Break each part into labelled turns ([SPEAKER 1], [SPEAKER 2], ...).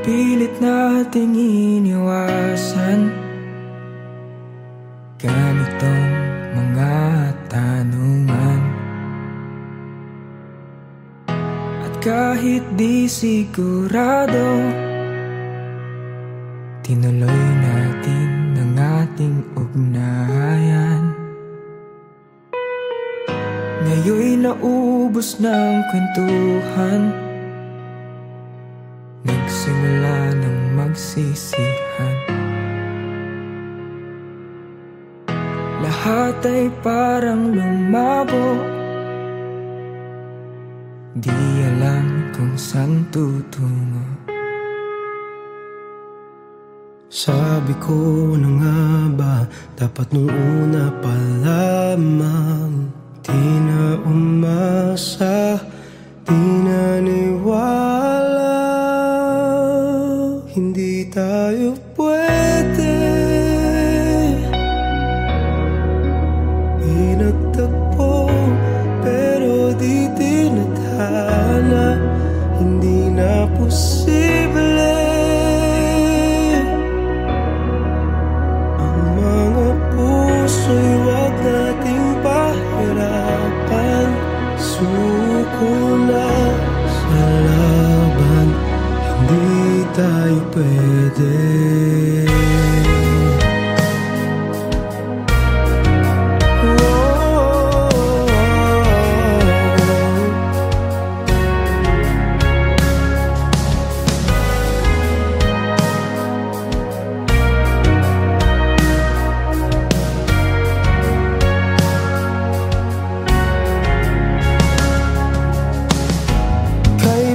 [SPEAKER 1] pilit nating iniwasan ganitong mga tanungan. At kahit di sigurado, tinuloy natin ang ating ugnayan. Ngayon'y naubos ng kwentuhan, nagsimula ng magsisihan. Lahat ay parang lumabo, di alam kung saan tutungo.
[SPEAKER 2] Sabi ko na nga ba, dapat nung una pa lamang, di na umasa, di naniwala. Hindi tayo pwede, pinagtagpo pero di tinadhana. Hindi na posible ang mga puso'y wag nating pahirapan. Suko na sa laban, hindi tayo pwede.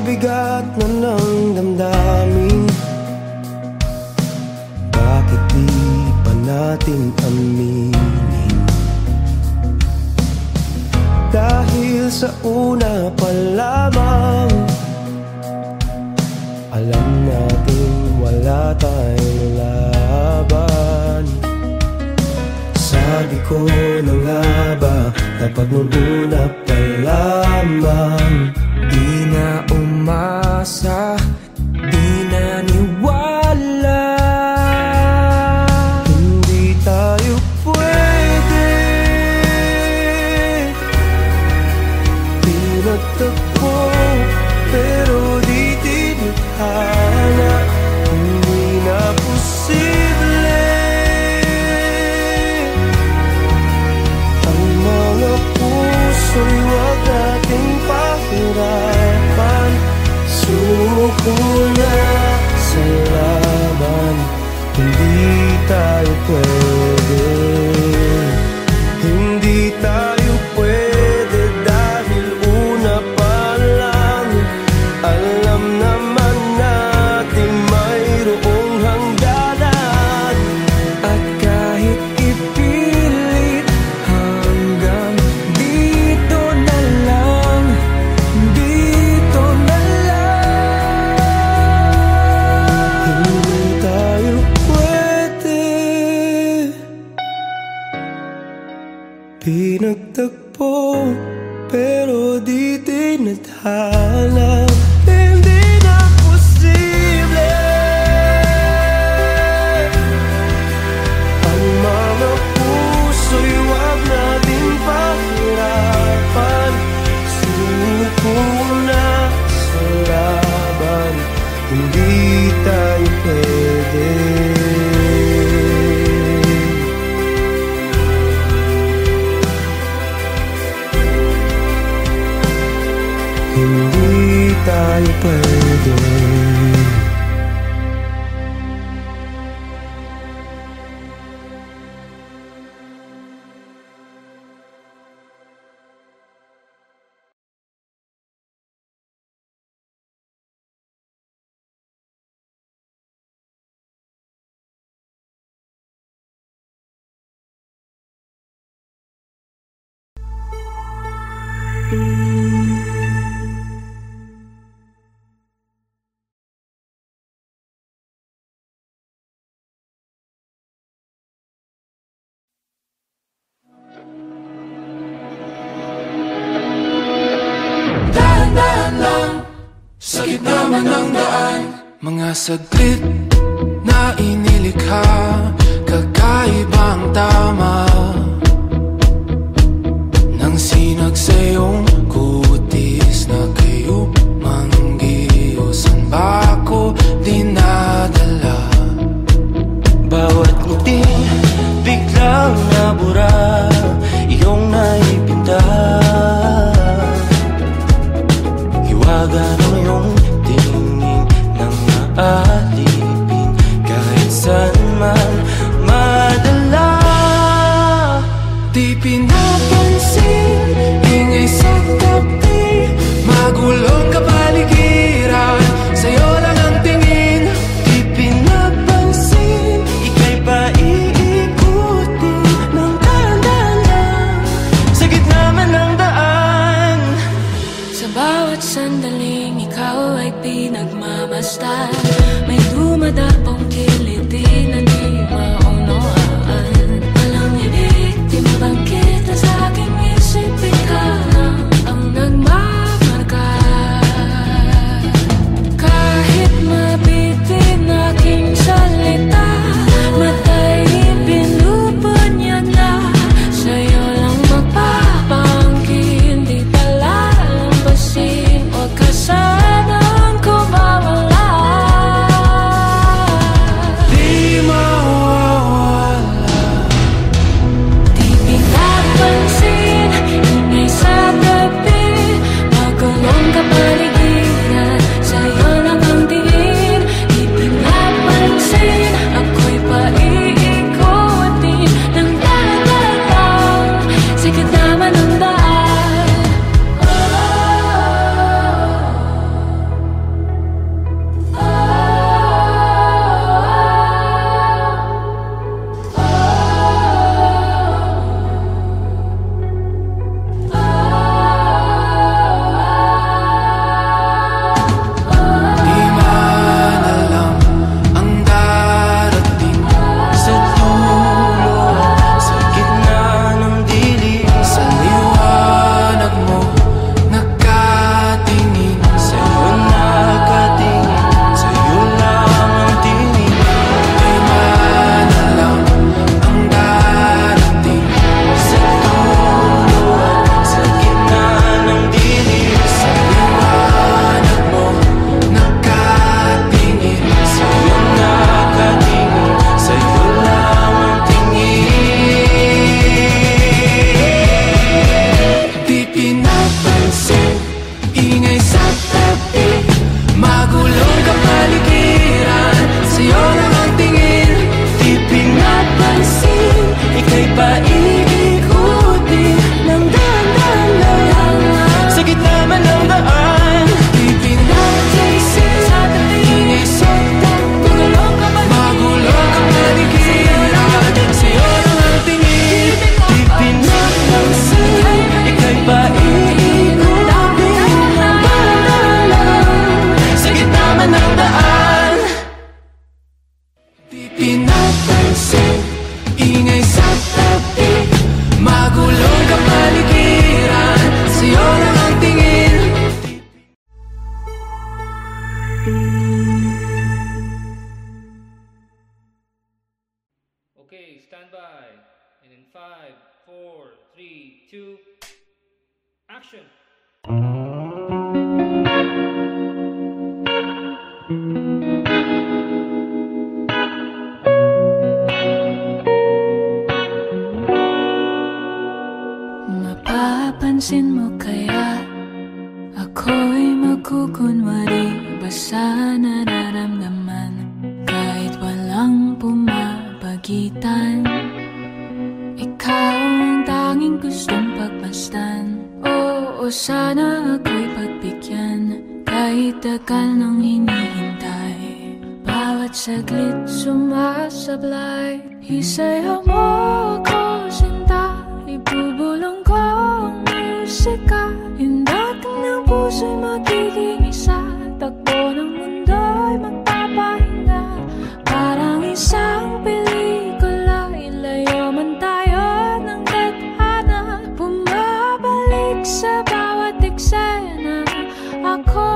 [SPEAKER 2] Bigat na ng damdamin, bakit di pa natin aminin? Dahil sa una pa lamang, alam natin wala tayong laban. Sabi ko na nga ba, dapat nung una pa lamang,
[SPEAKER 1] di na umasa, di naniwala.
[SPEAKER 2] Hindi tayo pwede, pinagtagpo pero di tinadhana. Hindi na posible ang mga puso'y wag nating pahirapan. Suko na sa laban, hindi tayo pwede. Hindi tayo pwede dahil una pa lang, alam naman natin mayroong hangganan.
[SPEAKER 1] At kahit ipilit, hanggang dito na lang, dito na lang.
[SPEAKER 2] Hindi tayo pwede, pinagtagpo pero di tinadhana. Hindi na posible ang mga puso'y wag nating pahirapan. Suko na sa laban, hindi tayo pwede. Hindi tayo pwede.
[SPEAKER 3] Dahan-dahan lang, sa gitna man ng daan,
[SPEAKER 1] Mga saglit na inilikha, kakaibang tama nang sinag sa iyong kutis na kayo manggiusan ba ako dinadala?
[SPEAKER 2] Bawat ngiti biglang nabura, iyong naipinta. Hiwaga ng iyong tingin nang maalipin kahit saan man madala.
[SPEAKER 1] Di pinapansin, ingay sa tabi, magulong kapaligiran, sa'yo lang ang tingin.
[SPEAKER 2] Di pinapansin, ika'y paiikutin ng dahan-dahan sa gitna man ng daan.
[SPEAKER 3] Sa bawat sandaling ikaw ay pinagmamasdan, may dumadapong kiliti na di maunawaan. Walang ibig-timbang kita sa aking isip, ikaw lang ang nagmamarka. Kahit mabitin aking salita, matay pinupon niya na, sa'yo lang magpapangkin, di pala lambasin, huwag ka sanang kumawala.
[SPEAKER 1] Di mawawala.
[SPEAKER 3] Di pinapansin, ingay sa gabi, magulong kapaligiran, sa'yo lang ang tingin. Di pinapansin, ako'y paiikutin ng dahan-dahan sa gitna man ng daan.
[SPEAKER 1] Di man alam ang darating
[SPEAKER 2] Sa dulo, sa gitna ng dilim,
[SPEAKER 1] sa liwanag mo, nakatingin.
[SPEAKER 2] sa'yo nakatingin, sa'yo lang ang tingin.
[SPEAKER 1] Di man alam ang darating
[SPEAKER 2] Sa dulo, sa gitna ng dilim,
[SPEAKER 1] sa liwanag mo, nakatingin.
[SPEAKER 2] sa'yo nakatingin, sa'yo lang ang tingin.
[SPEAKER 1] Di pinapansin, ingay sa tabi, magulong kapaligiran, sa'yo lang ang tingin.
[SPEAKER 2] Di pinapansin, ika'y paiikutin ng dahan-dahan sa gitna man ng daan.
[SPEAKER 1] Di pinapansin, ingay sa tabi, magulong kapaligiran, sa'yo lang ang tingin.
[SPEAKER 2] Di pinapansin, ika'y paiikutin ng dahan-dahan sa gitna man ng daan.
[SPEAKER 1] Di pinapansin, ingay sa tabi, magulong kapaligiran, sa'yo lang ang tingin.
[SPEAKER 4] Okay, stand by. And in 5, 4, 3, 2, action!
[SPEAKER 3] Mapapansin mo kaya ako'y magkukunwari ba sa nararamdaman kahit walang pumapagitan? Ikaw ang tanging gustong pagmasdan. Oo, sana ako'y pagbigyan kahit tagal nang hinihintay. Bawat saglit sumasablay, isayaw mo ako sinta, ibubulong ko ang musika. Yung dating ng puso'y magiging isa, takbo ng mundo'y magpapahinga. Parang isang pelikula, ilayo man tayo ng tadhana, bumabalik sa bawat eksena, ako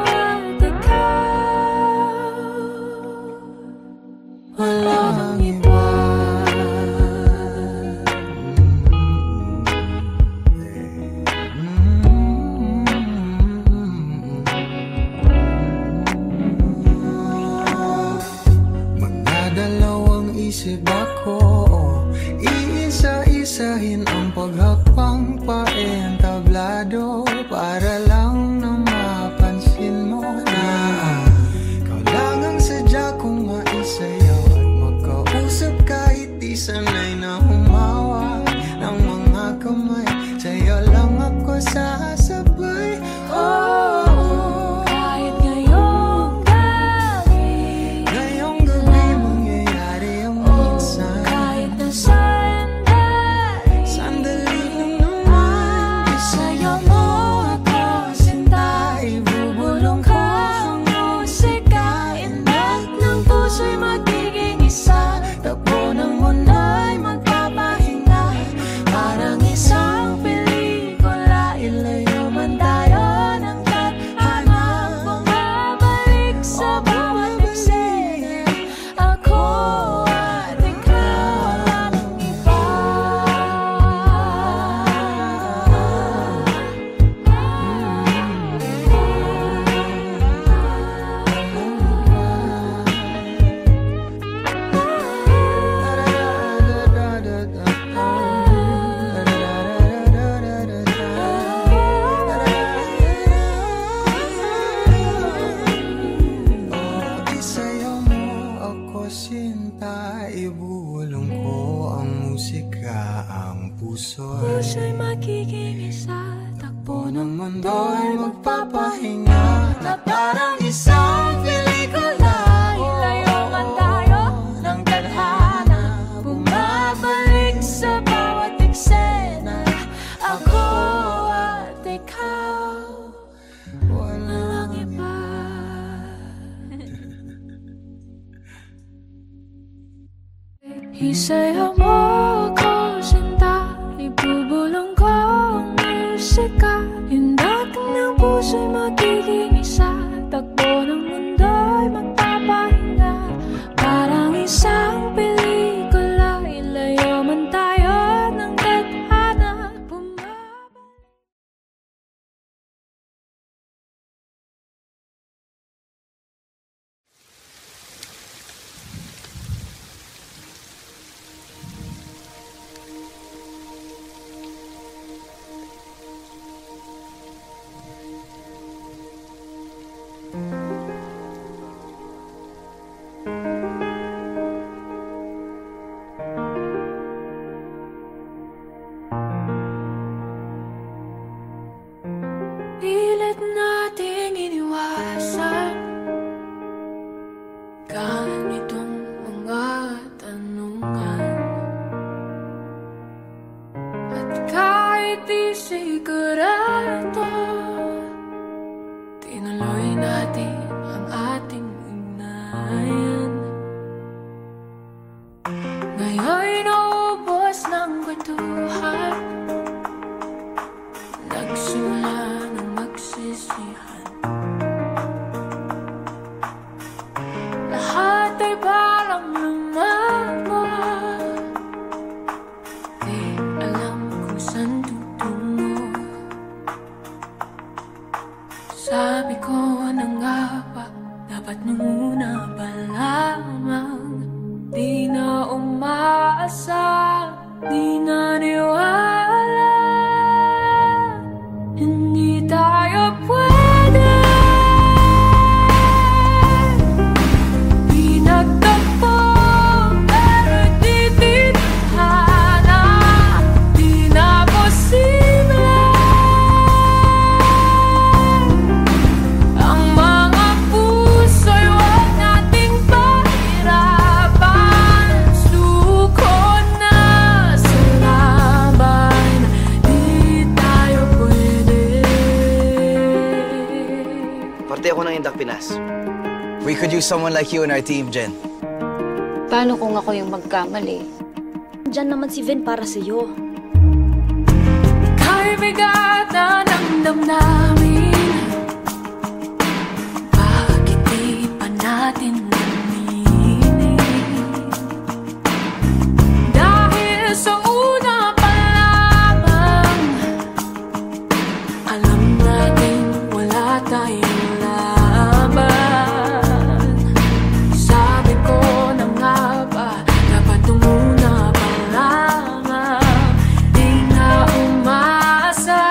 [SPEAKER 3] at ikaw.
[SPEAKER 5] tablado para lang na mapansin mo na ikaw lang ang sadya kong maisayaw at magkausap kahit di sanay na humawa ng mga kamay. Sa'yo lang ako sasabay. Oh,
[SPEAKER 3] kahit ngayong gabi,
[SPEAKER 5] ngayong gabi mangyayari ang minsan.
[SPEAKER 3] kahit na
[SPEAKER 5] Sandali lang naman.
[SPEAKER 3] isayaw mo ako, sinta. Ibubulong ko ang musika. Inat ng puso'y magiging isa. Takbo ng mundo'y magpapahinga. Parang isang pelikula. Ilayo man tayo ng tadhana. Bumabalik sa bawat eksena. Ako at ikaw, walang iba.
[SPEAKER 5] Isayaw mo ako sinta, ibulong ko ang musika, ang puso'y
[SPEAKER 3] Puso'y magiging isa. Takbo
[SPEAKER 5] ng mundo'y magpapahinga na parang isang pelikula.
[SPEAKER 3] Ilayo man tayo ng tadhana. Bumabalik sa bawat eksena. Ako at ikaw, walang iba. Isayaw mo ako, sinta. Ibubulong ko ang musika. Inat ng puso'y magiging isa. Takbo ng mundo'y magpapahinga. Parang isang pelikula. Ilayo man tayo ng tadhana. Bumabalik. Pilit nating iniwasan ganitong mga tanungan. At kahit di sigurado, tinuloy natin ang ating ugnayan. Ngayon'y naubos ng kwentuhan, nagsimula ng magsisihan. Lahat ay parang lumabo. Di alam kung saan tutungo. Sabi ko na nga ba, dapat nung una pa lamang. Di na umaasa, di naniwala. Hindi tayo pwede. Di nagtagpo, pero di titahana. Di na posible ang mga puso'y huwag nating pahirapan. Suko na sa laban. Di tayo pwede.
[SPEAKER 6] Parte ako ng Indak Pinas. We could use someone like you in our team, Jen.
[SPEAKER 7] Paano kung ako yung magkamali? Diyan naman si Vin para sa'yo.
[SPEAKER 3] Kay bigat na ng damdamin, bakit di pa natin aminin? Dahil sa una pa lamang, alam natin wala tayong laban. Sabi ko na nga ba, dapat nung una pa lamang. Di na umaasa,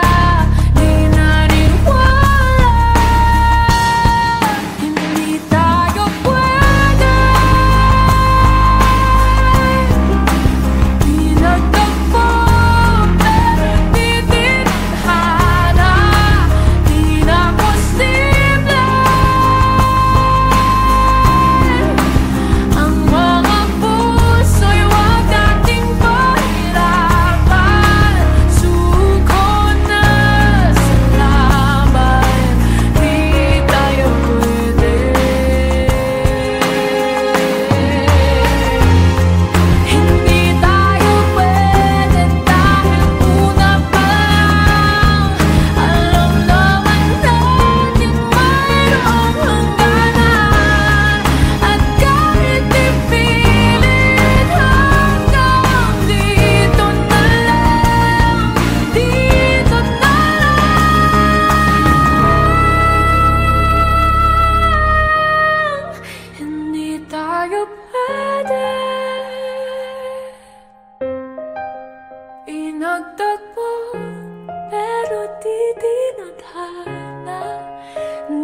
[SPEAKER 3] Pero di tinadhana,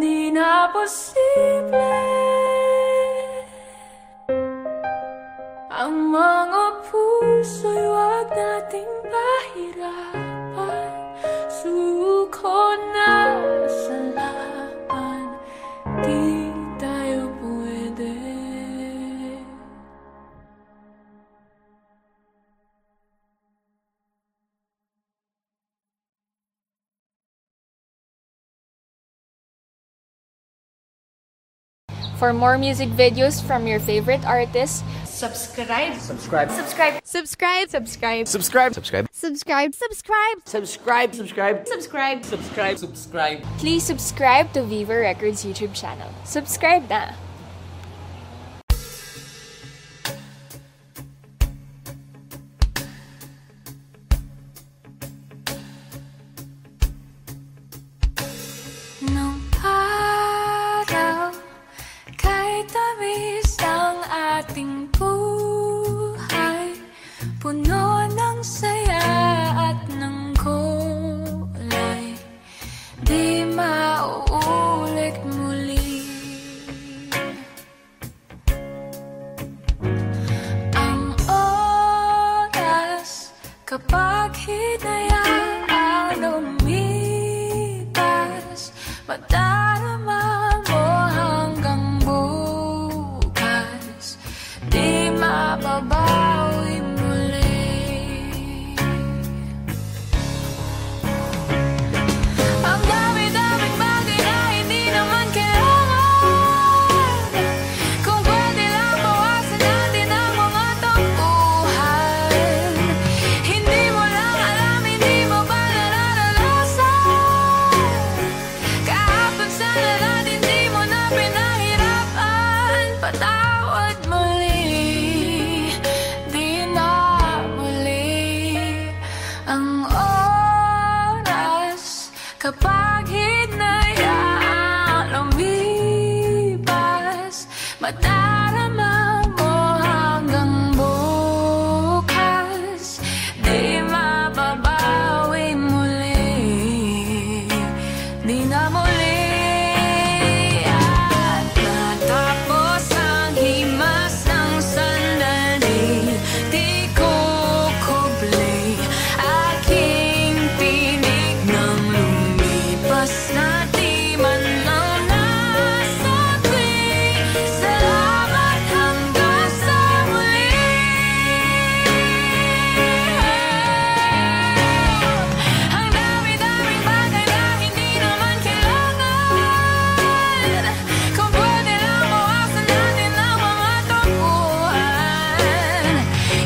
[SPEAKER 3] di na posible ang mga puso'y wag nating pahirapan. Suko na sa laban, di tayo pwede.
[SPEAKER 8] For more music videos from your favorite artists,
[SPEAKER 3] Subscribe.
[SPEAKER 6] Subscribe.
[SPEAKER 3] Subscribe.
[SPEAKER 8] subscribe, subscribe,
[SPEAKER 6] Subscribe. Subscribe.
[SPEAKER 8] subscribe, subscribe.
[SPEAKER 6] Subscribe. Subscribe.
[SPEAKER 3] Subscribe.
[SPEAKER 4] Subscribe. Subscribe.
[SPEAKER 8] Please subscribe to Viva Records YouTube channel. Subscribe na!
[SPEAKER 3] Nung araw, kay tamis ang ating buhay, puno ng saya at ng kulay, di mauulit muli. Ang oras kapag hinayaan lumipas, madarama mo hanggang bukas, di mababawi muli. Ang dami-daming bagay na hindi naman kailangan, kung pwede lang bawasan natin ang mga tampuhan. Hindi mo lang alam, hindi mo ba nararanasan? Kahapon sana natin di mo na pinahirapan. Patawad muli, di na muli. Ang oras kapag hinayaan lumipas, madarama mo hanggang bukas, di mababawi muli, di na muli. At matapos ang himas ng sandali, di kukubli aking tinig nang lumipas na di man lang nasabi. Salamat hanggang sa muli. Ang dami-daming bagay na hindi naman kailangan, kung pwede lang bawasan natin ang mga tampuhan.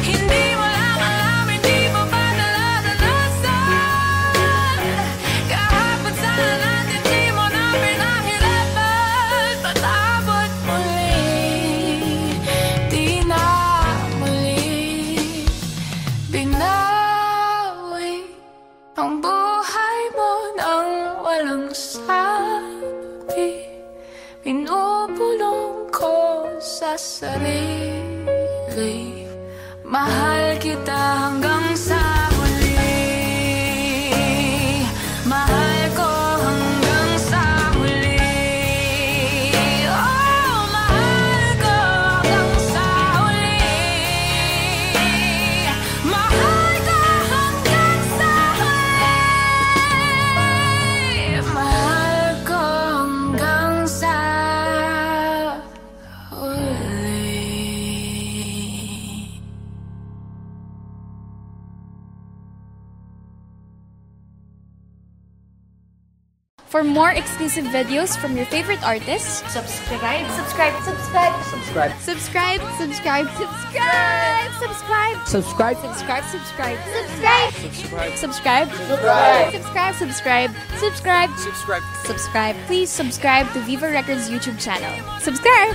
[SPEAKER 3] Hindi mo lang alam, hindi mo ba nararanasan? Kahapon sana natin di mo na pinahirapan. Patawad muli, di na muli. Binawi ang buhay mo nang walang sabi. Pinupulong ko sa sarili, mahal kita hanggang sa huli. Mahal ko hanggang sa huli. Oh, mahal ko hanggang sa huli. Mahal ko hanggang sa huli. Mahal ko hanggang sa huli.
[SPEAKER 8] For more exclusive videos from your favorite artists,
[SPEAKER 3] Subscribe. Subscribe. Subscribe.
[SPEAKER 6] Subscribe.
[SPEAKER 8] subscribe, subscribe, subscribe, subscribe,
[SPEAKER 6] Subscribe.
[SPEAKER 8] subscribe, subscribe,
[SPEAKER 6] Subscribe.
[SPEAKER 8] subscribe, subscribe, subscribe, subscribe, subscribe, subscribe. Please subscribe to Viva Records YouTube channel. Subscribe!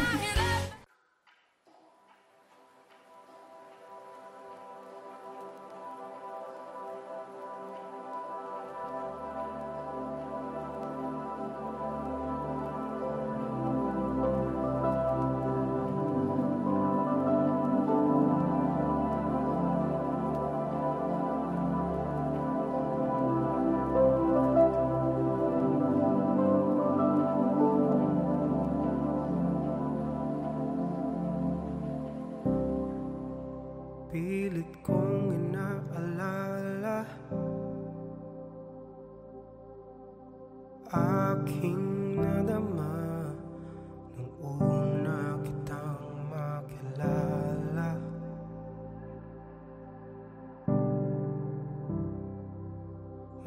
[SPEAKER 2] aking nadama nung una kitang makilala.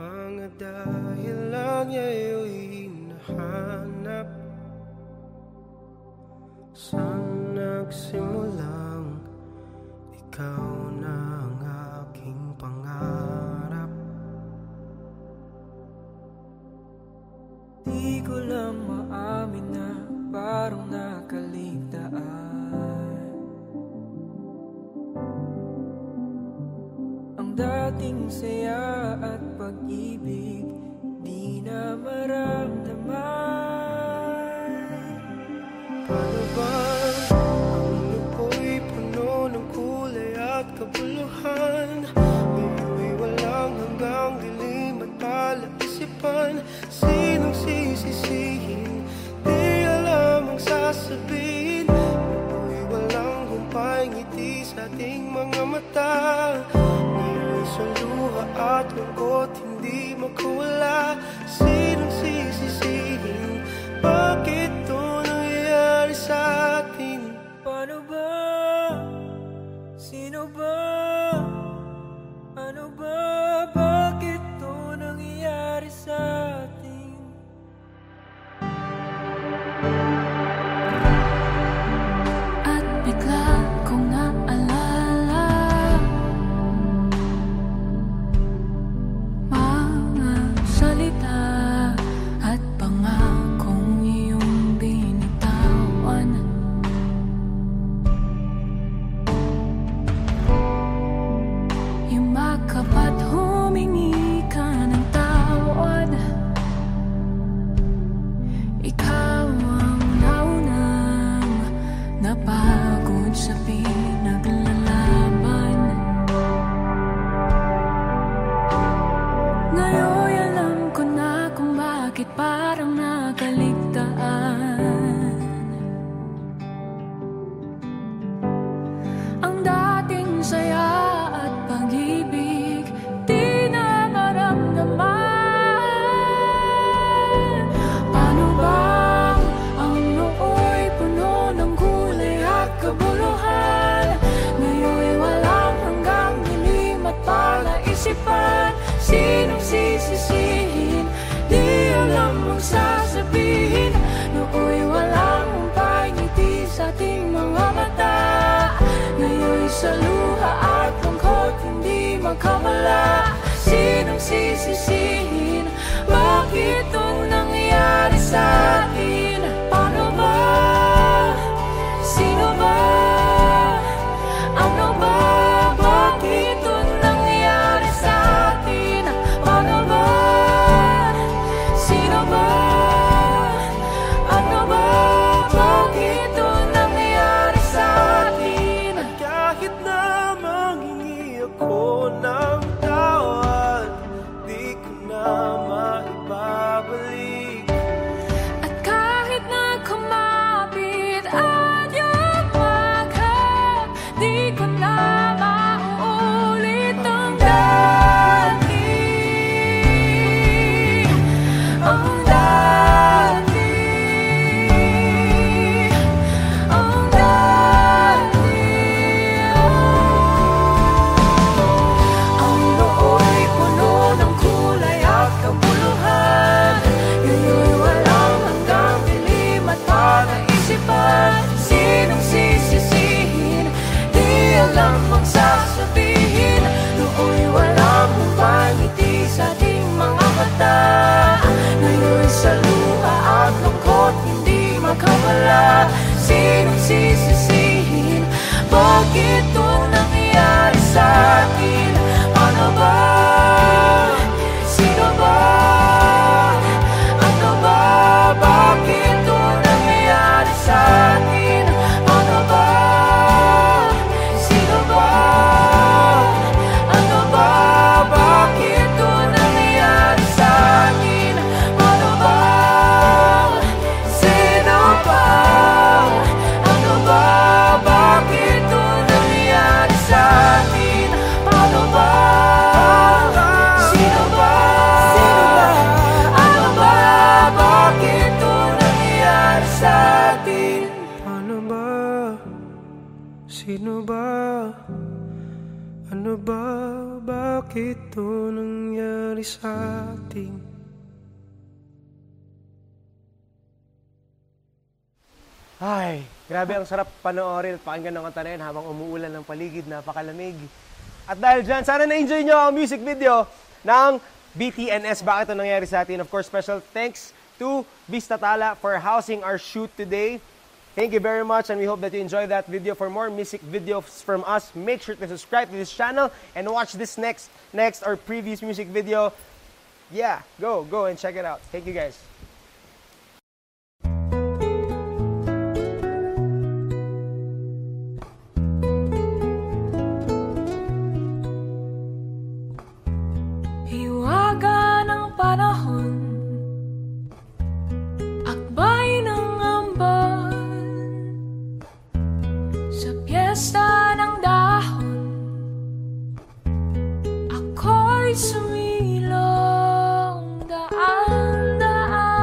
[SPEAKER 2] Mga dahilan ngayon'y hinahanap saan nagsimulang ikaw na ang aking pangarap.
[SPEAKER 5] Di ko lang maamin na parang nakaligtaan. Ang dating saya at pag-ibig di na maramdaman.
[SPEAKER 2] Paano ba ang mundo ko'y puno ng kulay at kabuluhan? Ngayon'y walang hanggang dilim at palaisipan. Sinong sisisihin? Di alam ang sasabihin. Ngayon'y walang humpay ngiti sa ating mga mata. Ngayon'y sa luha at lungkot hindi makawala. Sinong sisisihin? Bakit ito nangyayari sa atin?
[SPEAKER 5] Paano ba? Sino ba? Ano ba? Bakit ito nangyayari sa atin?
[SPEAKER 3] At bigla kong naalala mga salita at pangakong iyong binitawan. Yumakap at humingi ka ng tawad. Ikaw ang naunang napagod sa pinaglalaban. Ngayon alam ko na kung bakit parang nakaligtaan. Ang dating saya at pag-ibig di na maramdaman. Paano ba ang nooy puno ng kulay at kabuluhan? Ngayon'y walang hanggang dilim at palaisipan. Sinong sisisihin? Di alam ang sasabihin. Nooy walang humpay ngiti sa ating mga mata. Ngayon'y sa luha at lungkot hindi magkamala. Sinong sisisihin? Bakit itong nangyayari sa atin? Paano ba? Sino ba? Ano ba? Bakit itong nangyayari sa atin? Paano ba? Sino ba? Ano ba? Bakit itong nangyayari sa atin?
[SPEAKER 2] Kahit na manghingi ako ng tawad, di ko na Ano ba? Bakit ito nangyari sa ating?
[SPEAKER 9] Ay, grabe ang sarap panoorin at pakinggan ng kanta na yun habang umuulan ng paligid, napakalamig. At dahil dyan, sana na-enjoy nyo ang music video ng BTNS. Bakit ito nangyari sa atin? Of course, special thanks to Vista Tala for housing our shoot today. Thank you very much and we hope that you enjoyed that video. For more music videos from us, make sure to subscribe to this channel and watch this next or previous music video. Yeah, go and check it out. Thank you guys.
[SPEAKER 3] Hiwaga ng panahon, akbay ng ambon, sa piyesta ng dahon, ako'y sumilong daan-daan.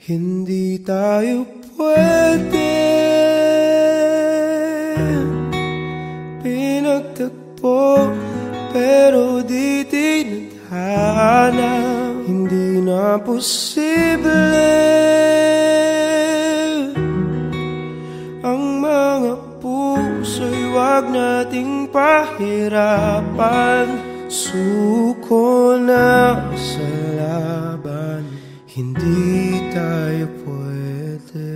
[SPEAKER 2] Hindi tayo pwede pinagtagpo, pero di tinadhana. Hindi na posible ang mga puso'y wag nating pahirapan. Suko na sa laban, hindi tayo pwede.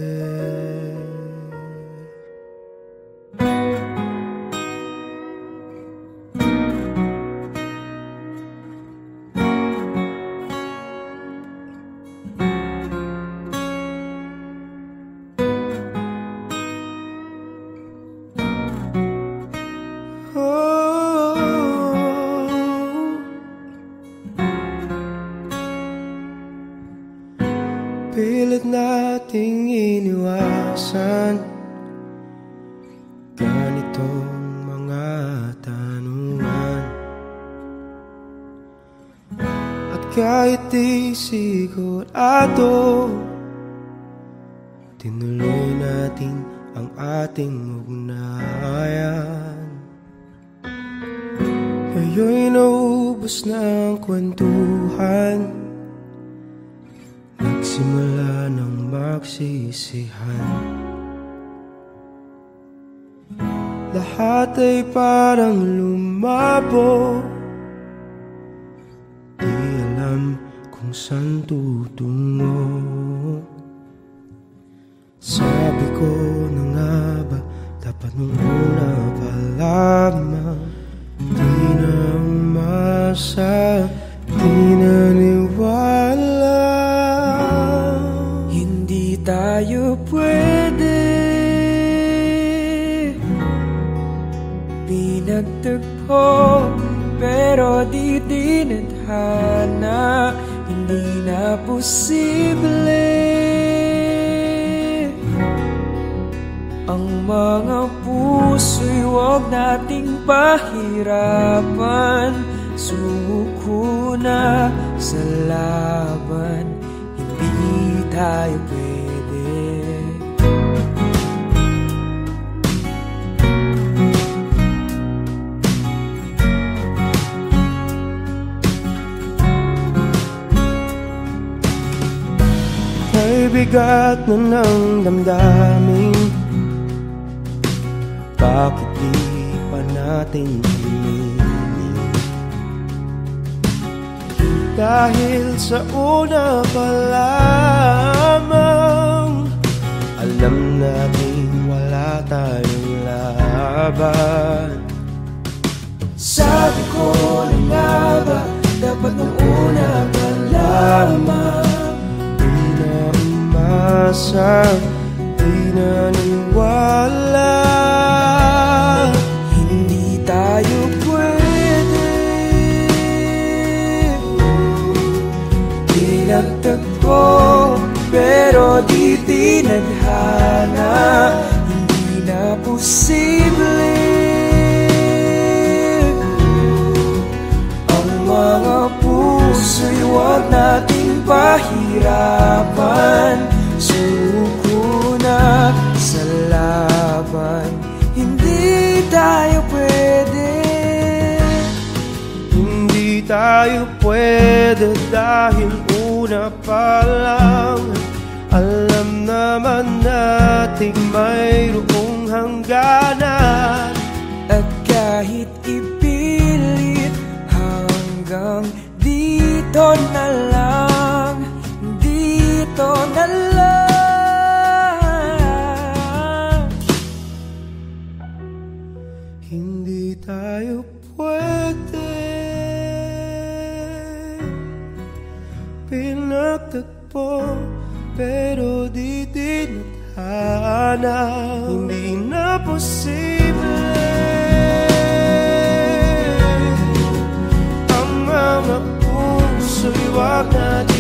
[SPEAKER 2] Pilit nating iniwasan ganitong mga tanungan, at kahit di sigurado, tinuloy natin ang ating ugnayan. Ngayon'y naubos na ang kwentuhan, nagsimula ng magsisihan. Lahat ay parang lumabo, di alam kung saan tutungo. Sabi ko na nga ba, dapat nung una pa lamang, di na umasa, di naniwala. Hindi tayo pwede pinagtagpo, pero di tinadhana. Hindi na posible ang mga puso'y wag nating pahirapan. Sumuko na sa laban, hindi tayo pwede. May bigat na ng damdamin, bakit di pa natin aminin? Dahil sa una pa lamang, alam natin wala tayong laban. Sabi ko na nga ba, dapat nung una pa lamang, di na umasa, di naniwala. Hindi tayo pwede pinagtagpo, pero di tinadhana. Hindi na posible ang mga puso'y wag nating pahirapan. Suko na sa laban, hindi tayo pwede. Hindi tayo pwede dahil una pa lang, alam naman nating mayroong hangganan. At kahit ipilit, hanggang dito na lang, dito na lang. Hindi tayo pwede pinagtagpo, pero di tinadhana. Hindi na posible ang mga puso'y wag natin